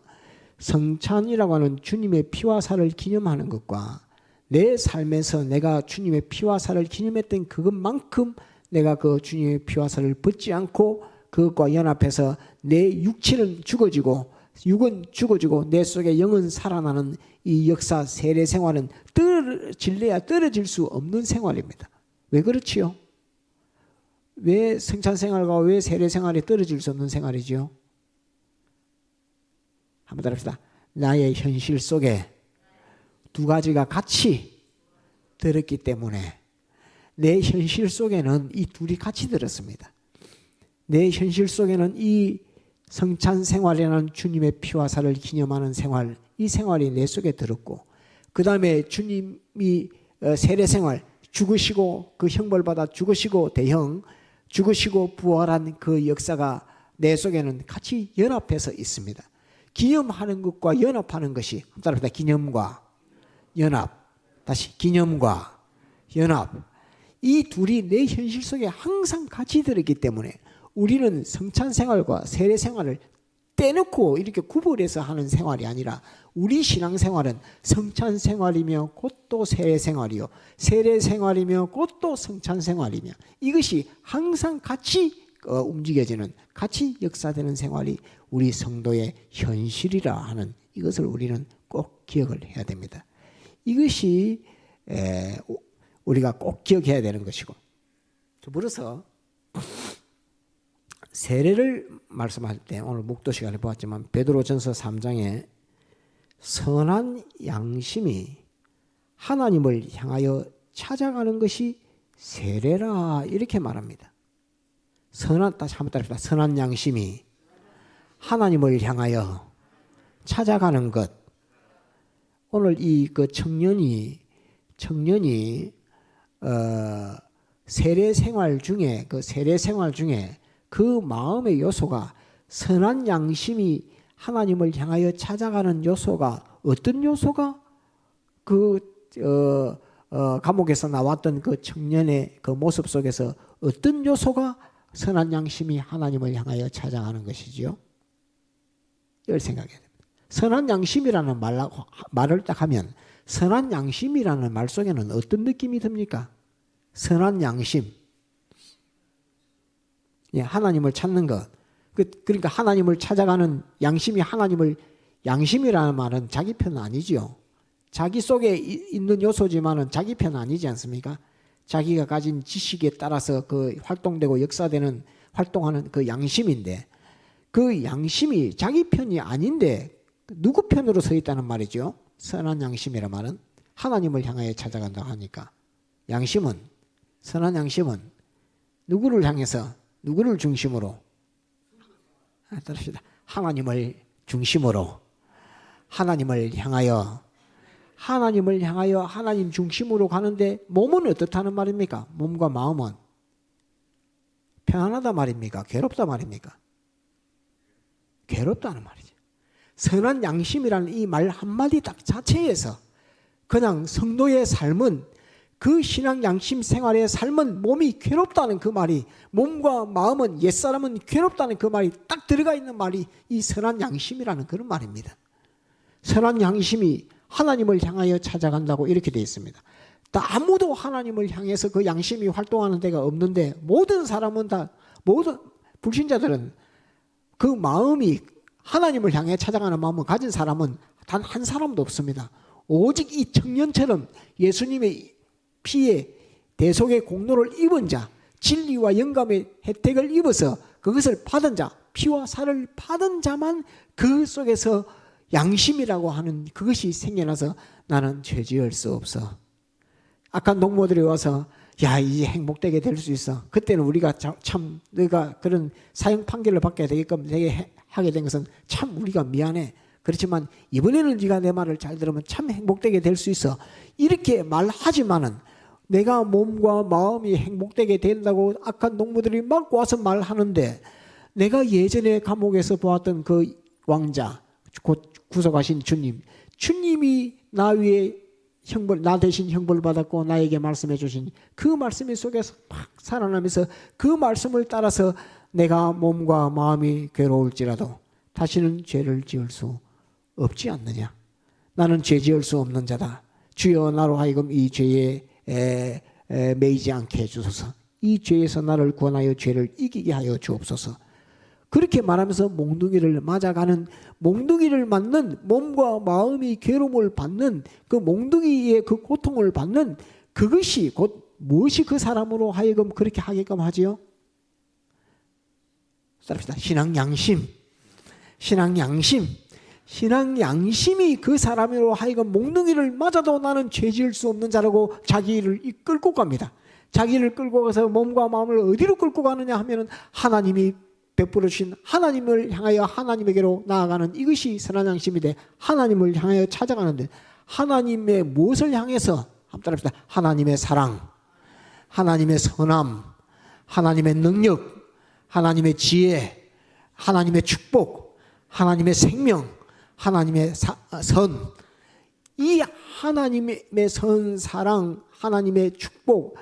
성찬이라고 하는 주님의 피와 살을 기념하는 것과 내 삶에서 내가 주님의 피와 살을 기념했던 그것만큼 내가 그 주님의 피와 살을 벗지 않고 그것과 연합해서 내 육체는 죽어지고 육은 죽어지고 내 속에 영은 살아나는 이 역사 세례 생활은 떨어질래야 떨어질 수 없는 생활입니다. 왜 그렇지요? 왜 성찬 생활과 왜 세례 생활이 떨어질 수 없는 생활이지요? 한번 따라합시다. 나의 현실 속에 두 가지가 같이 들었기 때문에 내 현실 속에는 이 둘이 같이 들었습니다. 내 현실 속에는 이 성찬 생활이라는 주님의 피와 살을 기념하는 생활, 이 생활이 내 속에 들었고, 그 다음에 주님이 세례 생활, 죽으시고 그 형벌받아 죽으시고 대형, 죽으시고 부활한 그 역사가 내 속에는 같이 연합해서 있습니다. 기념하는 것과 연합하는 것이, 따라합니다. 기념과 연합, 다시 기념과 연합, 이 둘이 내 현실 속에 항상 같이 들었기 때문에 우리는 성찬 생활과 세례 생활을 떼놓고 이렇게 구분해서 하는 생활이 아니라 우리 신앙 생활은 성찬 생활이며 곧 또 세례 생활이요, 세례 생활이며 곧 또 성찬 생활이며, 이것이 항상 같이 움직여지는, 같이 역사되는 생활이 우리 성도의 현실이라 하는 이것을 우리는 꼭 기억을 해야 됩니다. 이것이 우리가 꼭 기억해야 되는 것이고, 더불어서 세례를 말씀할 때 오늘 목도 시간에 보았지만 베드로전서 3장에 선한 양심이 하나님을 향하여 찾아가는 것이 세례라 이렇게 말합니다. 다시 한번 따라합시다. 선한 양심이 하나님을 향하여 찾아가는 것. 오늘 이 그 청년이 세례 생활 중에 그 마음의 요소가, 선한 양심이 하나님을 향하여 찾아가는 요소가 어떤 요소가 감옥에서 나왔던 그 청년의 그 모습 속에서 어떤 요소가 선한 양심이 하나님을 향하여 찾아가는 것이지요? 이걸 생각해야 됩니다. 선한 양심이라는 말을 딱 하면 선한 양심이라는 말 속에는 어떤 느낌이 듭니까? 선한 양심. 예, 하나님을 찾는 것. 그러니까 하나님을 찾아가는 양심이 양심이라는 말은 자기 편은 아니지요. 자기 속에 있는 요소지만은 자기 편은 아니지 않습니까? 자기가 가진 지식에 따라서 그 활동되고 역사되는 활동하는 그 양심인데, 그 양심이 자기 편이 아닌데 누구 편으로 서 있다는 말이죠? 선한 양심이란 말은 하나님을 향하여 찾아간다고 하니까, 선한 양심은 누구를 향해서, 누구를 중심으로? 따릅시다. 하나님을 중심으로, 하나님을 향하여 하나님 중심으로 가는데 몸은 어떻다는 말입니까? 몸과 마음은 편안하다 말입니까? 괴롭다 말입니까? 괴롭다는 말이죠. 선한 양심이라는 이 말 한마디 딱 자체에서 그냥 성도의 삶은, 그 신앙 양심 생활의 삶은 몸이 괴롭다는 그 말이, 몸과 마음은, 옛사람은 괴롭다는 그 말이 딱 들어가 있는 말이 이 선한 양심이라는 그런 말입니다. 선한 양심이 하나님을 향하여 찾아간다고 이렇게 되어 있습니다. 아무도 하나님을 향해서 그 양심이 활동하는 데가 없는데, 모든 불신자들은 그 마음이, 하나님을 향해 찾아가는 마음을 가진 사람은 단 한 사람도 없습니다. 오직 이 청년처럼 예수님의 피에 대속의 공로를 입은 자, 진리와 영감의 혜택을 입어서 그것을 받은 자, 피와 살을 받은 자만 그 속에서 양심이라고 하는 그것이 생겨나서 나는 죄 지을 수 없어. 악한 동무들이 와서 야, 이제 행복되게 될 수 있어. 그때는 우리가 참 너가 그런 사형 판결을 받게 되게끔 되게 하게 된 것은 참 우리가 미안해. 그렇지만 이번에는 네가 내 말을 잘 들으면 참 행복되게 될 수 있어. 이렇게 말하지만은 내가 몸과 마음이 행복되게 된다고 악한 동무들이 막 와서 말하는데, 내가 예전에 감옥에서 보았던 그 왕자, 곧 구속하신 주님, 주님이 나 위에 나 대신 형벌을 받았고 나에게 말씀해 주신 그 말씀 속에서 막 살아나면서 그 말씀을 따라서 내가 몸과 마음이 괴로울지라도 다시는 죄를 지을 수 없지 않느냐. 나는 죄 지을 수 없는 자다. 주여 나로 하여금 이 죄에 매이지 않게 해주소서. 이 죄에서 나를 구원하여 죄를 이기게 하여 주옵소서. 그렇게 말하면서 몽둥이를 맞아가는, 몽둥이를 맞는, 몸과 마음이 괴로움을 받는 그 몽둥이의 그 고통을 받는 그것이 곧 무엇이 그 사람으로 하여금 그렇게 하게끔 하지요? 쌉시다. 신앙 양심. 신앙 양심. 신앙 양심이 그 사람으로 하여금 몽둥이를 맞아도 나는 죄 지을 수 없는 자라고 자기를 끌고 갑니다. 자기를 끌고 가서 몸과 마음을 어디로 끌고 가느냐 하면은 하나님이 베풀어 주신 하나님을 향하여 하나님에게로 나아가는 이것이 선한 양심인데, 하나님을 향하여 찾아가는데, 하나님의 무엇을 향해서 한번 따라합시다. 하나님의 사랑, 하나님의 선함, 하나님의 능력, 하나님의 지혜, 하나님의 축복, 하나님의 생명, 하나님의 선, 이 하나님의 선, 사랑, 하나님의 축복,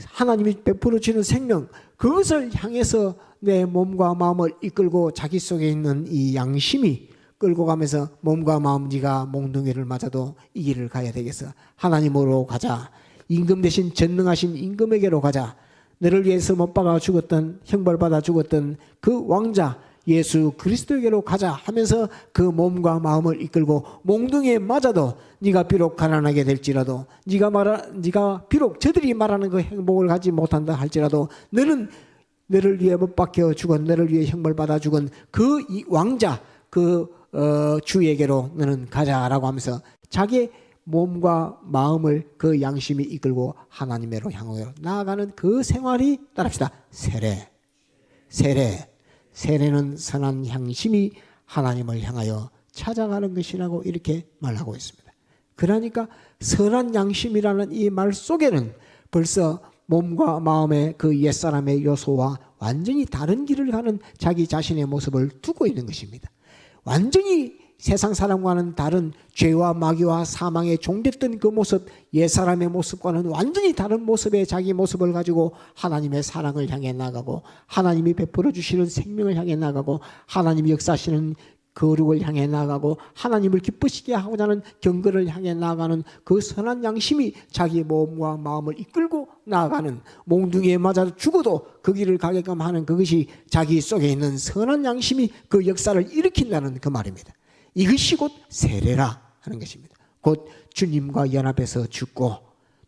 하나님이 베풀어 주는 생명, 그것을 향해서 내 몸과 마음을 이끌고 자기 속에 있는 이 양심이 끌고 가면서 몸과 마음, 네가 몽둥이를 맞아도 이 길을 가야 되겠어. 하나님으로 가자. 임금 대신 전능하신 임금에게로 가자. 너를 위해서 못 박아 죽었던, 형벌받아 죽었던 그 왕자 예수 그리스도에게로 가자 하면서 그 몸과 마음을 이끌고 몽둥이에 맞아도 네가 비록 가난하게 될지라도, 네가 비록 저들이 말하는 그 행복을 가지 못한다 할지라도 너는 너를 위해 못 박혀 죽은, 너를 위해 형벌받아 죽은 그 왕자, 주에게로 너는 가자라고 하면서 자기의 몸과 마음을 그 양심이 이끌고 하나님으로 향하여 나아가는 그 생활이, 따라합시다. 세례는 선한 양심이 하나님을 향하여 찾아가는 것이라고 이렇게 말하고 있습니다. 그러니까 선한 양심이라는 이 말 속에는 벌써 몸과 마음의 그 옛사람의 요소와 완전히 다른 길을 가는 자기 자신의 모습을 두고 있는 것입니다. 완전히 세상 사람과는 다른 죄와 마귀와 사망에 종됐던 그 모습, 옛사람의 모습과는 완전히 다른 모습의 자기 모습을 가지고 하나님의 사랑을 향해 나가고, 하나님이 베풀어 주시는 생명을 향해 나가고, 하나님이 역사하시는 거룩을 향해 나가고, 하나님을 기쁘시게 하고자 하는 경건을 향해 나아가는 그 선한 양심이 자기 몸과 마음을 이끌고 나아가는, 몽둥이에 맞아 죽어도 그 길을 가게끔 하는 그것이 자기 속에 있는 선한 양심이 그 역사를 일으킨다는 그 말입니다. 이것이 곧 세례라 하는 것입니다. 곧 주님과 연합해서 죽고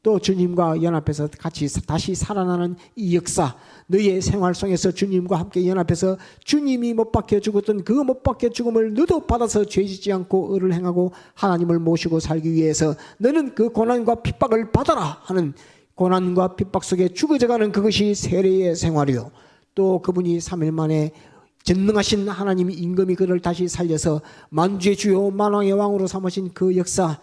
또 주님과 연합해서 같이 다시 살아나는 이 역사, 너의 생활 속에서 주님과 함께 연합해서 주님이 못 박혀 죽었던 그 못 박혀 죽음을 너도 받아서 죄짓지 않고 의를 행하고 하나님을 모시고 살기 위해서 너는 그 고난과 핍박을 받아라 하는, 고난과 핍박 속에 죽어져가는 그것이 세례의 생활이요. 또 그분이 3일 만에 전능하신 하나님이 임금이 그를 다시 살려서 만주의 주요 만왕의 왕으로 삼으신 그 역사,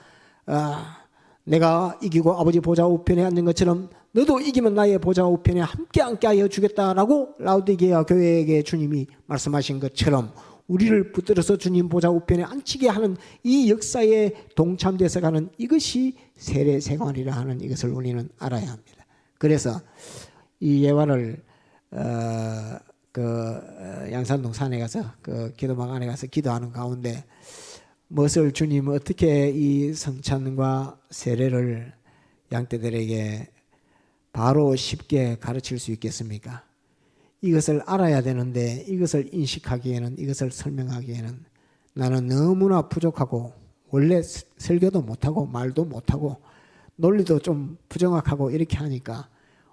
내가 이기고 아버지 보좌 우편에 앉은 것처럼 너도 이기면 나의 보좌 우편에 함께 앉게 주겠다라고 라우디게아 교회에게 주님이 말씀하신 것처럼 우리를 붙들어서 주님 보좌 우편에 앉히게 하는 이 역사에 동참돼서 가는 이것이 세례 생활이라 하는 이것을 우리는 알아야 합니다. 그래서 이 예화를 양산동 산에 가서 그 기도막 안에 가서 기도하는 가운데 무엇을 주님 어떻게 이 성찬과 세례를 양떼들에게 바로 쉽게 가르칠 수 있겠습니까? 이것을 알아야 되는데 이것을 인식하기에는, 이것을 설명하기에는 나는 너무나 부족하고, 원래 설교도 못하고 말도 못하고 논리도 좀 부정확하고 이렇게 하니까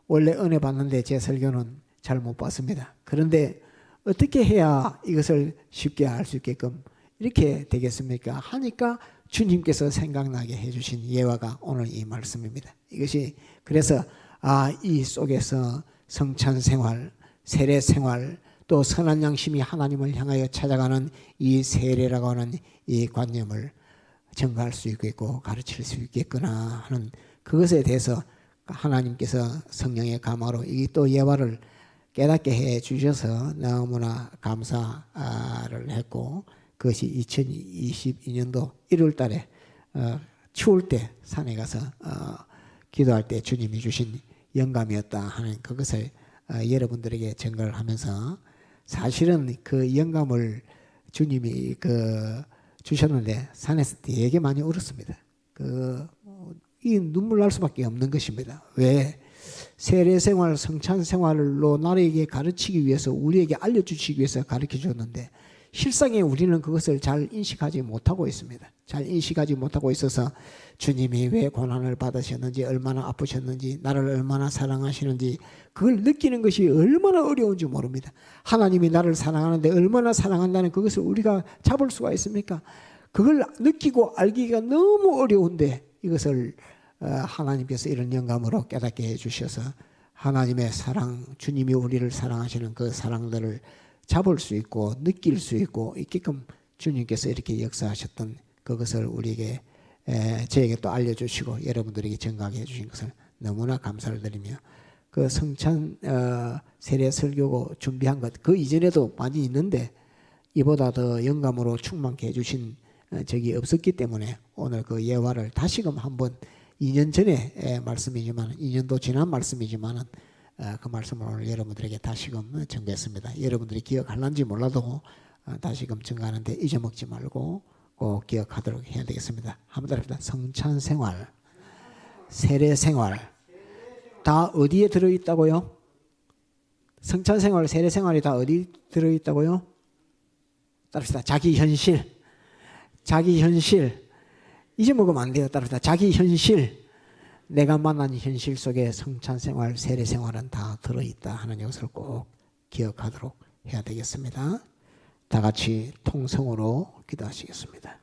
원래 은혜 받는데 제 설교는 잘 못 봤습니다. 그런데 어떻게 해야 이것을 쉽게 알 수 있게끔 이렇게 되겠습니까? 하니까 주님께서 생각나게 해주신 예화가 오늘 이 말씀입니다. 이것이 그래서 이 속에서 성찬 생활, 세례 생활, 또 선한 양심이 하나님을 향하여 찾아가는 이 세례라고 하는 이 관념을 증거할 수 있겠고 가르칠 수 있겠구나 하는 그것에 대해서 하나님께서 성령의 감화로 이 또 예화를 깨닫게 해 주셔서 너무나 감사를 했고, 그것이 2022년도 1월 달에 추울 때 산에 가서 기도할 때 주님이 주신 영감이었다 하는 그것을 여러분들에게 증거를 하면서, 사실은 그 영감을 주님이 주셨는데 산에서 되게 많이 울었습니다. 이 눈물 날 수밖에 없는 것입니다. 왜? 세례생활, 성찬생활로 나에게 가르치기 위해서, 우리에게 알려주시기 위해서 가르쳐 줬는데 실상에 우리는 그것을 잘 인식하지 못하고 있습니다. 잘 인식하지 못하고 있어서 주님이 왜 고난을 받으셨는지, 얼마나 아프셨는지, 나를 얼마나 사랑하시는지 그걸 느끼는 것이 얼마나 어려운지 모릅니다. 하나님이 나를 사랑하는데 얼마나 사랑한다는 그것을 우리가 잡을 수가 있습니까? 그걸 느끼고 알기가 너무 어려운데 이것을 하나님께서 이런 영감으로 깨닫게 해주셔서 하나님의 사랑, 주님이 우리를 사랑하시는 그 사랑들을 잡을 수 있고 느낄 수 있고 있게끔 주님께서 이렇게 역사하셨던 그것을 우리에게 저에게 또 알려주시고 여러분들에게 증가하게 해주신 것을 너무나 감사를 드리며, 그 성찬 세례 설교 준비한 것 그 이전에도 많이 있는데 이보다 더 영감으로 충만케 해주신 적이 없었기 때문에 오늘 그 예화를 다시금 한번 2년 전에 말씀이지만 2년도 지난 말씀이지만은 그 말씀을 오늘 여러분들에게 다시금 전개했습니다. 여러분들이 기억할런지 몰라도 다시금 전가하는데 잊어먹지 말고 꼭 기억하도록 해야 되겠습니다. 한번 합니다. 성찬생활, 세례생활 다 어디에 들어있다고요? 성찬생활, 세례생활이 다 어디 들어있다고요? 따릅시다. 자기 현실, 자기 현실 잊어먹으면 안 돼요. 따릅시다. 자기 현실, 내가 만난 현실 속에 성찬생활, 세례생활은 다 들어있다 하는 것을 꼭 기억하도록 해야 되겠습니다. 다 같이 통성으로 기도하시겠습니다.